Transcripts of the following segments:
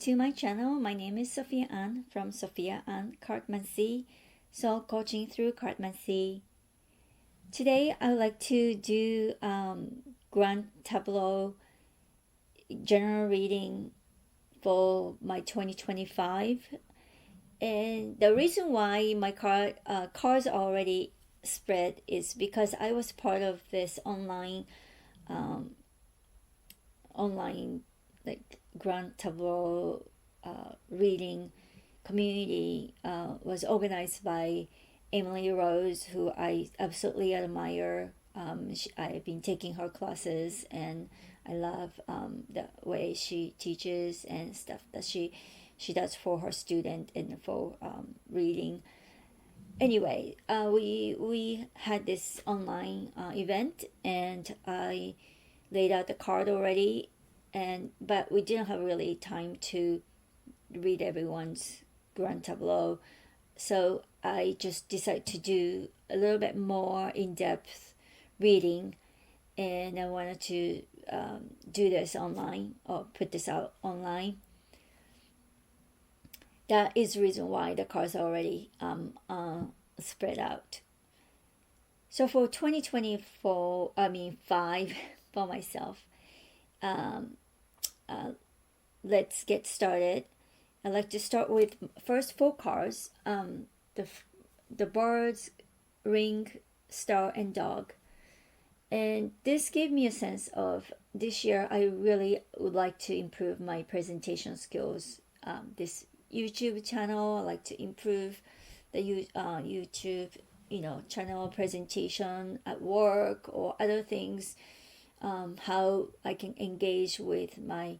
to my channel. My name is Sophia Ann from Sophia Ann Cartmancy, Soul Coaching through Cartmancy. Today I would like to do Grand Tableau general reading for my 2025. And the reason why my cards already spread is because I was part of this online like Grand Tableau reading community was organized by Emily Rose, who I absolutely admire. I've been taking her classes and I love the way she teaches and stuff that she does for her student and for reading. Anyway, we had this online event and I laid out the card already, but we didn't have really time to read everyone's Grand Tableau, so I just decided to do a little bit more in-depth reading, and I wanted to do this online or put this out online. That is the reason why the cards are already spread out. So for 2024, I mean 5 for myself, let's get started. I'd like to start with first 4 cards, the birds, ring, star, and dog. And this gave me a sense of this year I really would like to improve my presentation skills. This YouTube channel, I like to improve the YouTube channel presentation at work or other things, how I can engage with my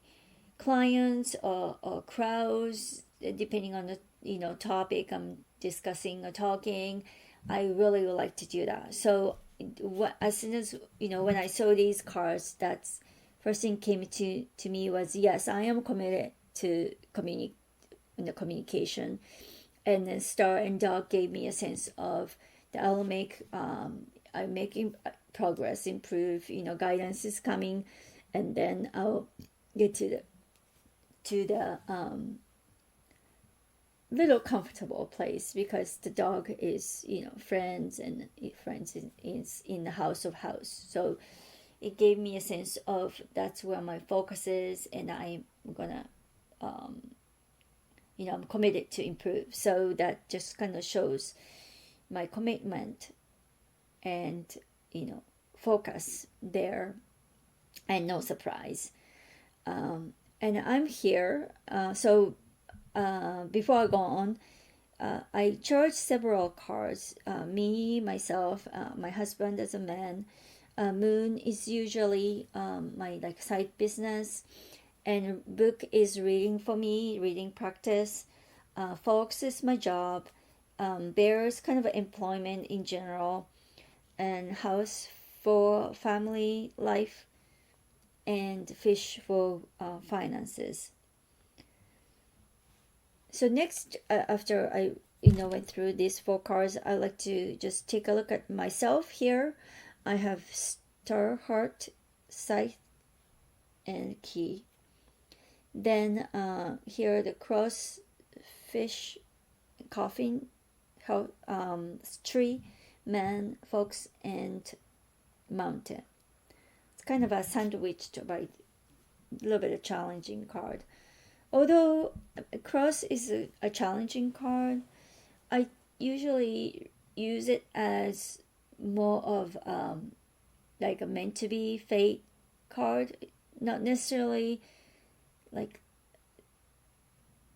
clients or crowds depending on the topic I'm discussing or talking. I really would like to do that. So as soon as when I saw these cards, that's first thing came to me was, yes, I am committed to communication. And then star and dog gave me a sense of that I'm making progress, improve, guidance is coming, and then I'll get to the little comfortable place, because the dog is friends in the house. So it gave me a sense of that's where my focus is, and I'm gonna I'm committed to improve. So that just kind of shows my commitment and focus there, and no surprise. And I'm here. So before I go on, I chose several cards. Me, myself, my husband as a man. Moon is usually my side business, and book is reading for me, reading practice. Fox is my job. Bear is kind of employment in general, and house for family life, and fish for finances. So next, after I went through these 4 cards, I like to just take a look at myself here. I have star, heart, scythe, and key. Then here the cross, fish, coffin, tree, man, fox, and mountain. It's kind of a sandwiched by a little bit of challenging card. Although cross is a challenging card, I usually use it as more of like a meant to be fate card, not necessarily like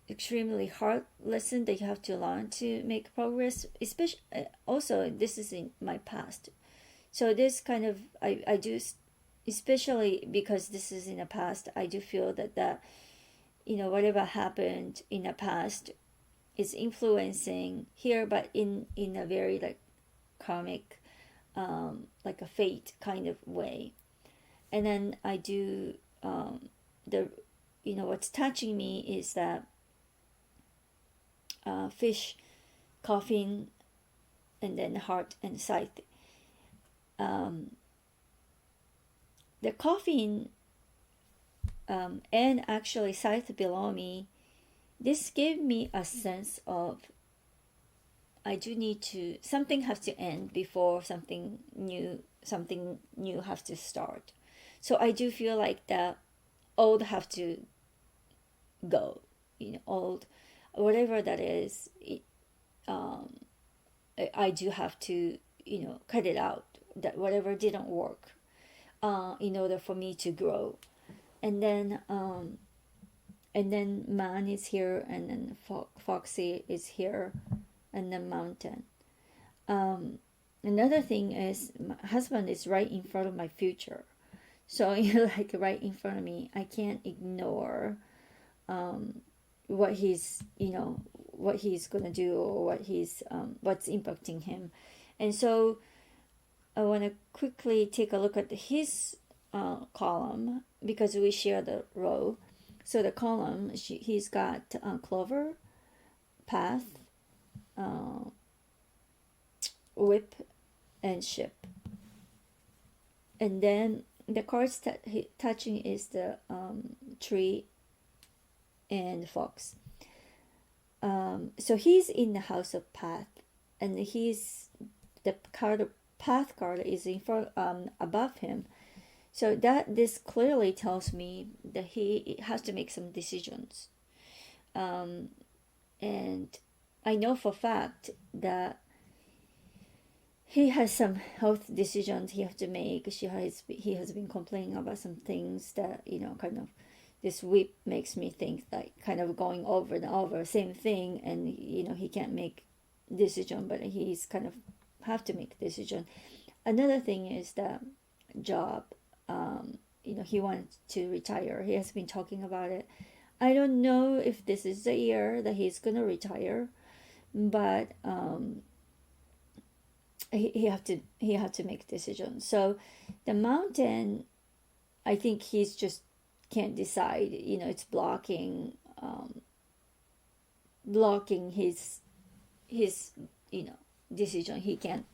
extremely hard lesson that you have to learn to make progress. Especially also, this is in my past, so this kind of I do, especially because this is in the past, I do feel that whatever happened in the past is influencing here, but in a very like karmic, like a fate kind of way. And then I do what's touching me is that fish, coffin, and then heart and scythe. The coffin and actually scythe below me this gave me a sense of I do need to, something has to end before something new has to start. So I do feel like the old have to go, old, whatever that is, um, I do have to, cut it out, that whatever didn't work, in order for me to grow. And then, man is here, and then Foxy is here, and then mountain. Um, Another thing is my husband is right in front of my future. So like right in front of me, I can't ignore um, what he's gonna do, or what's impacting him. And so I want to quickly take a look at his column, because we share the row. So the column, he's got clover, path, uh, whip, and ship. And then the cards that he touching is the tree and fox. So he's in the house of path, and the card path card is in front, above him. So that this clearly tells me that he has to make some decisions. And I know for a fact that he has some health decisions he has to make. He has been complaining about some things that, kind of, this whip makes me think like kind of going over and over same thing, and he can't make decision, but he's kind of have to make decision. Another thing is the job. He wants to retire. He has been talking about it. I don't know if this is the year that he's gonna retire, but he have to make decisions. So the mountain, I think he's just can't decide. It's blocking his decision. He can't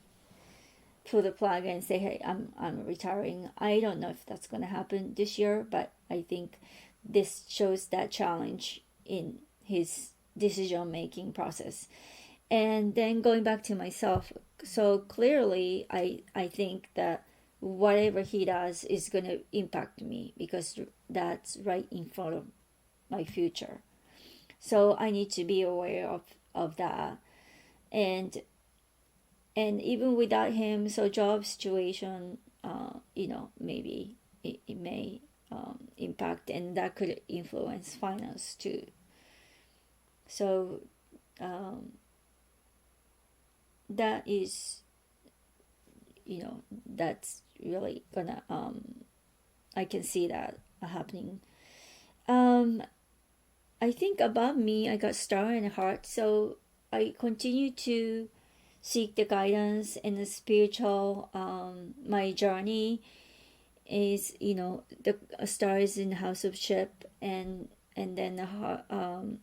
pull the plug and say, hey, I'm retiring. I don't know if that's going to happen this year, but I think this shows that challenge in his decision making process. And then going back to myself, so clearly I think that whatever he does is going to impact me, because that's right in front of my future. So I need to be aware of that. And even without him, so job situation, maybe it may impact, and that could influence finance too. So that is, that's really gonna, I can see that happening. I think above me I got star and heart, so I continue to seek the guidance and the spiritual, my journey is, the star is in the house of ship, and then the heart,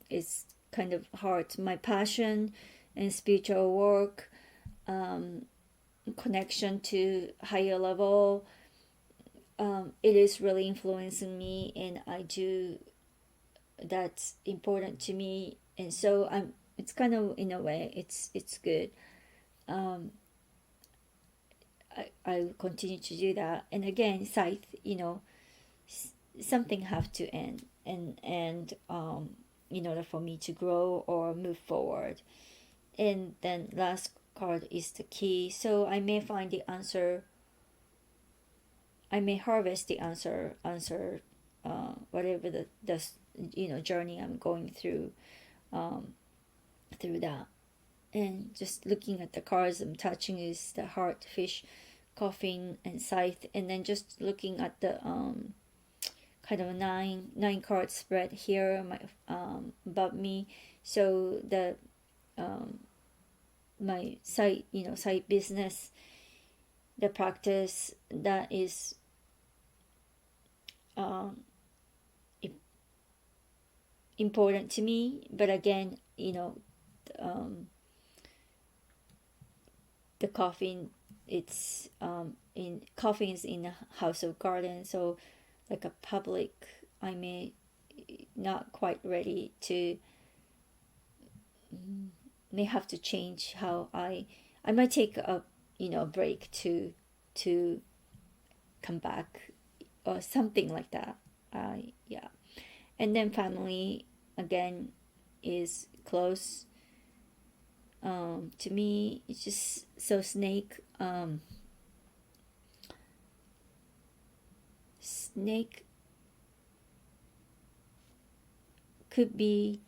is kind of heart, my passion and spiritual work, connection to higher level. It is really influencing me, and I do, that's important to me. And so it's kind of, in a way, it's good. I continue to do that. And again, scythe, something have to end, and in order for me to grow or move forward. And then last card is the key. So I may find the answer, I may harvest the answer, whatever the journey I'm going through, through that. And just looking at the cards I'm touching is the heart, fish, coffin, and scythe. And then just looking at the kind of a nine card spread here, my above me. So the my side side business, the practice that is important to me. But again, the coffin, it's in coffin is in a house of garden, so like a public, I may not quite ready to may have to change how I might take a break to come back or something like that. Yeah. And then family again is close to me. It's just so snake could be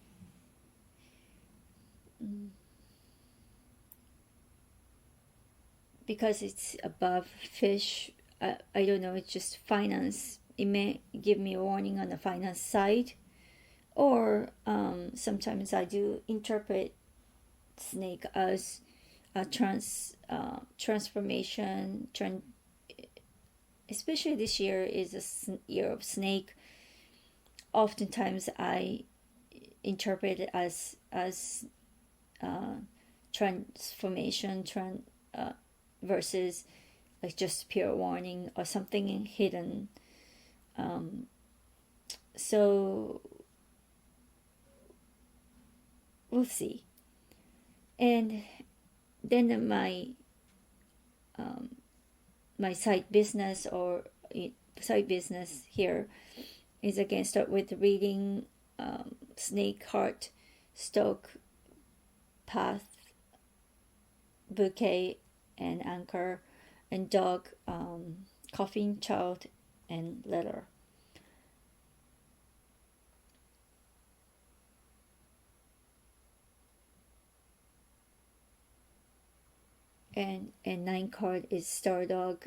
because it's above fish. I don't know, it's just finance. It may give me a warning on the finance side, or sometimes I do interpret snake as a transformation. Especially this year is a year of snake. Oftentimes I interpret it as transformation, versus like just pure warning or something hidden. So we'll see. And then my side business here is again start with reading snake heart stock path bouquet and anchor and dog coffin child and letter. And 9 card is star dog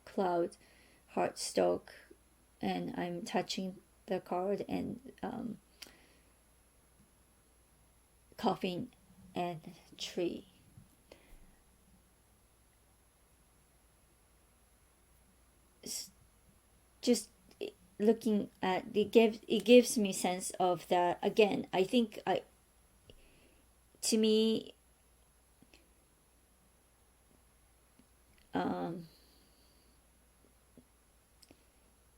cloud heart stock, and I'm touching the card and coffin and tree. Just looking at it gives me sense of that. Again, I think to me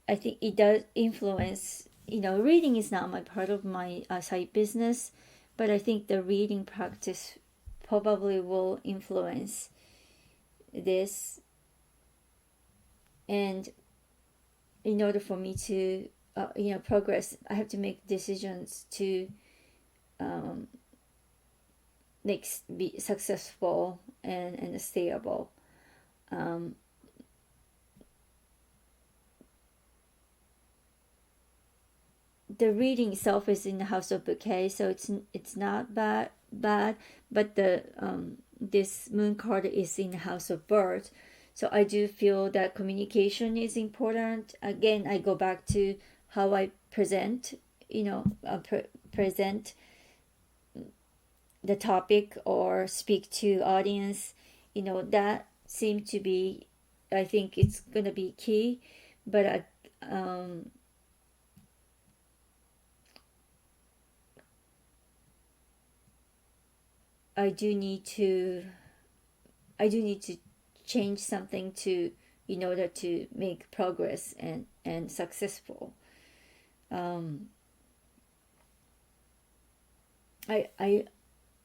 I think it does influence. Reading is not my part of my side business, but I think the reading practice probably will influence this. And in order for me to progress, I have to make decisions to be successful and stable. The reading itself is in the house of bouquet, so it's not bad, but the this moon card is in the house of bird. So I do feel that communication is important. Again, I go back to how I present, present the topic or speak to audience. That seemed to be, I think it's gonna be key. But I do need to change something to in order to make progress and successful. I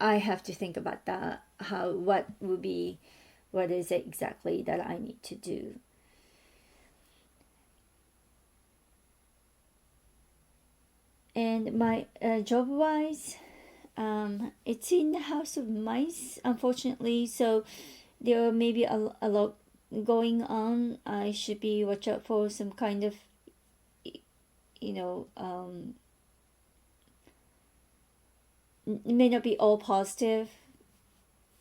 have to think about that. What is it exactly that I need to do? And my job wise, it's in the house of mice, unfortunately. So there may be a lot going on. I should be watch out for some kind of, it may not be all positive,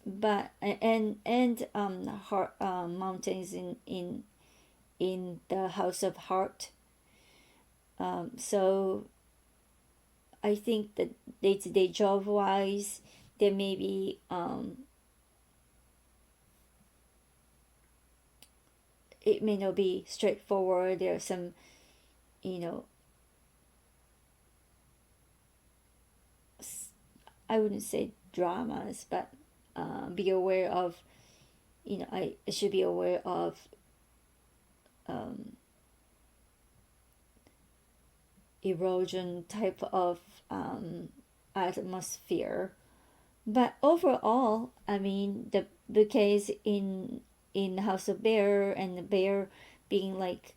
but heart mountains in the house of heart. So I think that day-to-day job wise, there may be it may not be straightforward. There are some, I wouldn't say dramas, but be aware of, I should be aware of erosion type of atmosphere but overall, I mean, the bouquets in House of Bear, and the bear being like,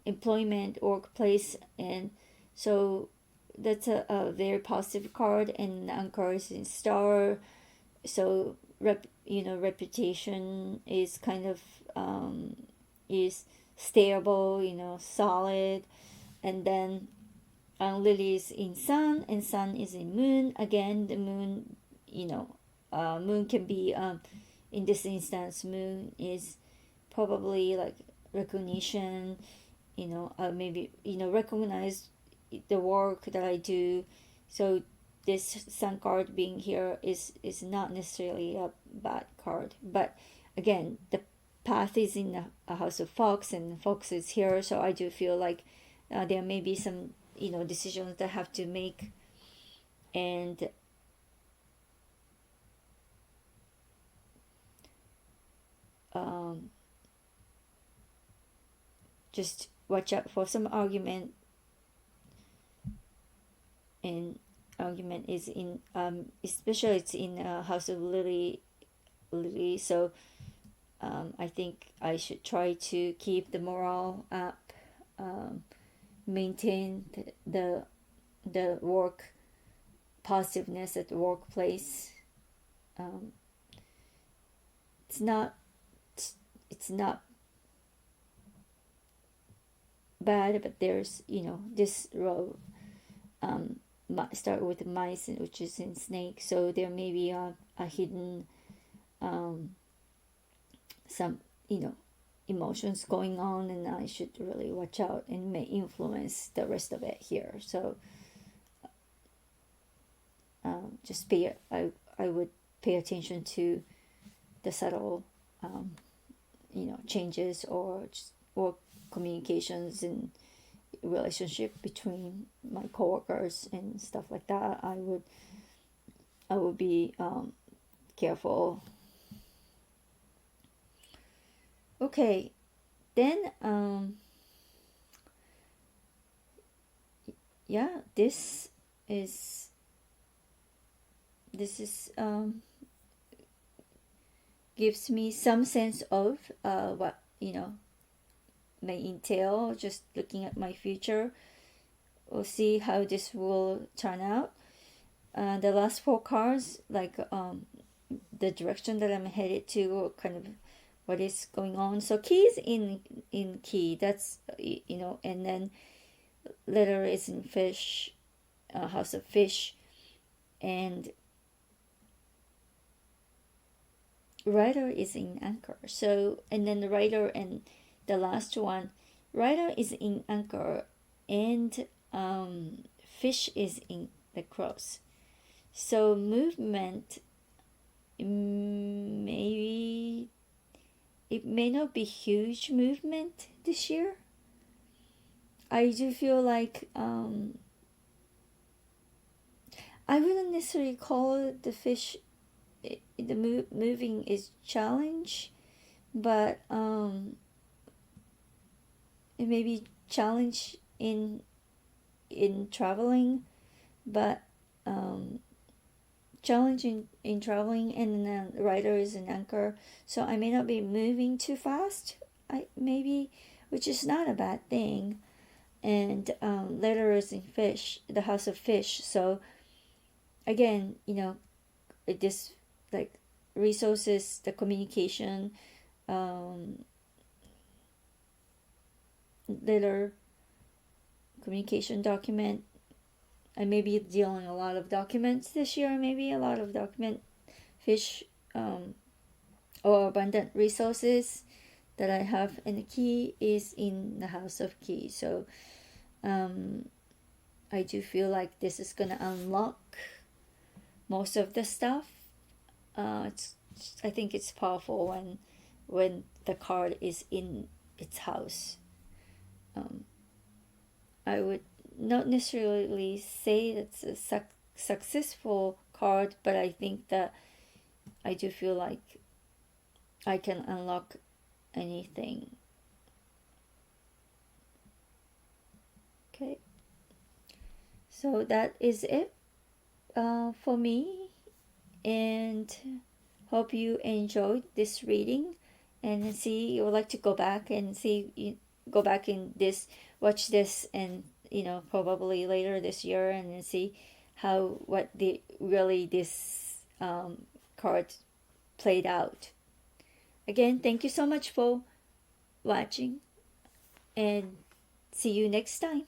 employment, workplace, and so that's a very positive card. And the anchor is in star, so reputation is kind of is stable, solid. And then Lily is in sun, and sun is in moon. Again, the moon, moon can be, in this instance, moon is probably like recognition, maybe, recognize the work that I do. So this sun card being here is not necessarily a bad card. But again, the path is in a house of fox, and fox is here, so I do feel like there may be some decisions that I have to make. And just watch out for some argument. And argument is in, especially it's in house of Lily. So I think I should try to keep the morale up, maintain the work positiveness at the workplace. It's not bad, but there's this row start with mice, which is in snake, so there may be a hidden some emotions going on, and I should really watch out, and may influence the rest of it here. So just I would pay attention to the subtle changes, or communications and relationship between my coworkers and stuff like that. I would be careful. Okay, then yeah, this is gives me some sense of what may entail. Just looking at my future, we'll see how this will turn out. The last four cards, like the direction that I'm headed to, or kind of what is going on. So key is in key, that's and then letter is in fish, house of fish, and rider is in anchor. So, and then the rider, and the last one, rider is in anchor, and fish is in the cross. So movement, maybe it may not be huge movement this year. I do feel like I wouldn't necessarily call the fish the moving is challenge, but it may be challenge in traveling, but challenging in traveling, and then the rider is an anchor, so I may not be moving too fast, which is not a bad thing. And letter is in fish, the house of fish. So again, this like resources, the communication, letter, communication, document. I may be dealing a lot of documents this year, maybe a lot of document fish, or abundant resources that I have, and the key is in the house of key. So I do feel like this is gonna unlock most of the stuff. I think it's powerful when the card is in its house. I would not necessarily say it's a successful card, but I think that I do feel like I can unlock anything. Okay, so that is it for me. and hope you enjoyed this reading, and see you would like to go back and see, go back in this, watch this, and probably later this year, and see how what the really this card played out. Again, thank you so much for watching, and see you next time.